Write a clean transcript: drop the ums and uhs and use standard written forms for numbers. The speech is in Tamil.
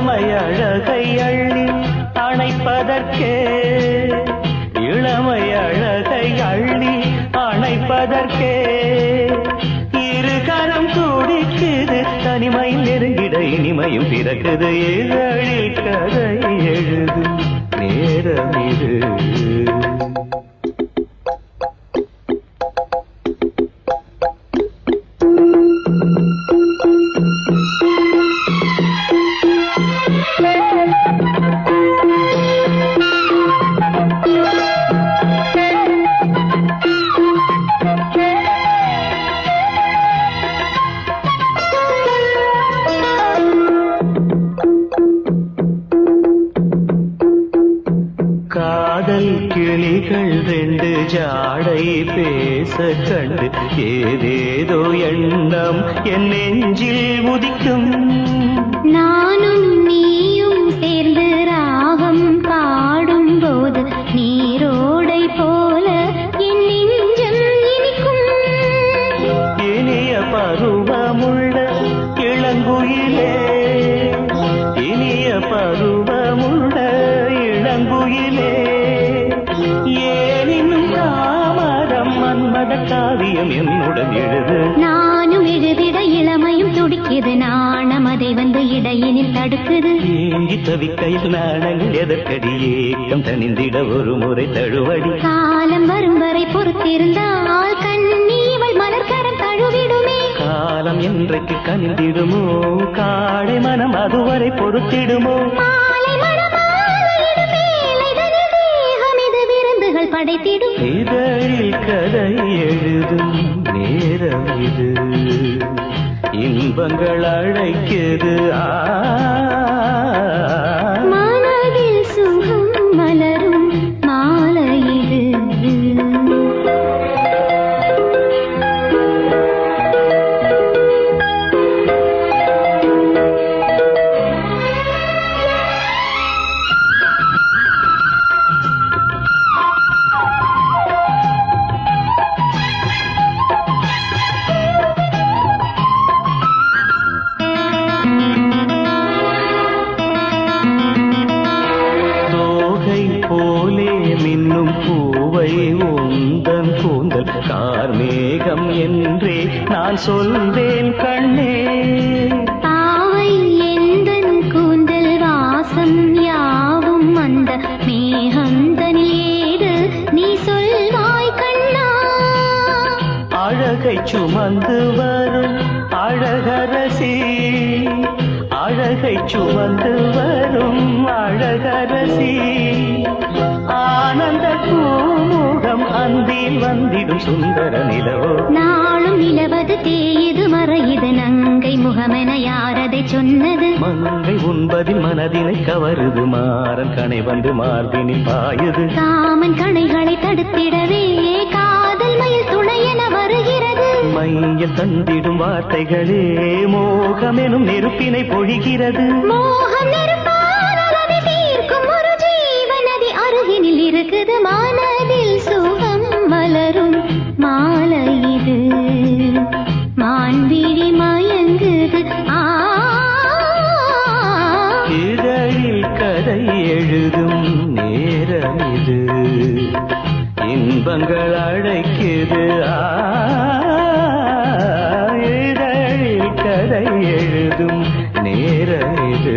இளமை அழகை அள்ளி அணைப்பதற்கே இளமை அழகை அள்ளி அணைப்பதற்கே இருகரம் துடிக்குது தனிமை நெருங்கிட இனிமையும் பிறக்குது இதழில் கதை எழுதும் நேரம் இது காதல் கிளிகள் ரெண்டு ஜாடை பேச கண்டு ஏதேதோ எண்ணம் என் நெஞ்சில் உதிக்கும் நானும் நீயும் சேர்ந்து ராகம் பாடும் போது நீரோடை போல என் நெஞ்சம் இனிக்கும் இனிய பருவமுள்ள இளங்குயிலே இனிய பருவமுள்ள இளங்குயிலே ஏனினும் தாமரம் மன்மத காவியம் என்னுடன் எழுது நானும் எழுதிட இளமையும் துடிக்குது நாணம் அதை வந்து இடையினில் தடுக்குது ஏங்கி தவிக்கையில் நாணங்கள் எதற்கடி ஏக்கம் தனிந்திட ஒரு முறை தழுவடி காலம் வரும் வரை பொறுத்திருந்தால் கண்ணீவள் மலர்கரம் தழுவிடுமே காலம் என்றைக்கு கனிந்திடுமோ காடை மனம் அதுவரை பொறுத்திடுமோ படைத்திடும் இதழில் கதை எழுதும் நேரம் இது இன்பங்கள் அழைக்குது மனதில் சுகம் மலரும் மாலை இது போலே மின்னும் பூவை உந்தன் கூந்தல் கார்மேகம் என்றே நான் சொல்வேன் கண்ணே பாவை எந்தன் கூந்தல் வாசம் யாவும் அந்த மேகந்தனில் ஏது நீ சொல்வாய் கண்ணா அழகை சுமந்து வரும் அழகரசி அழகை சுமந்து வரும் அழகரசி ஆனந்த பூமுகம் அந்தில் வந்திடும் சுந்தர நிலவோ நாளும் நிலவது தேயுது மறையுது நங்கை முகமென யாரதை சொன்னது மங்கை உண்பதில் மனதினை கவருது மாறன் கணை வந்து மார்பினில் பாயுது காமன் கணைகளை தடுத்திடவே காதல் மயில் துணை என வருகிறது மையில் தந்திடும் வார்த்தைகளே மோகமெனும் நெருப்பினை பொழிகிறது மோகம் நெருப்பானதை தீர்க்கும் ஒரு ஜீவநதி அருகினில் இருக்குது மனதில் சுகம் மலரும் மாலை இது மான்விழி மயங்குது இதழில் கதை எழுதும் நேரம் இது இன்பங்கள் அழைக்குது இதழில் கதை எழுதும் நேரம் இது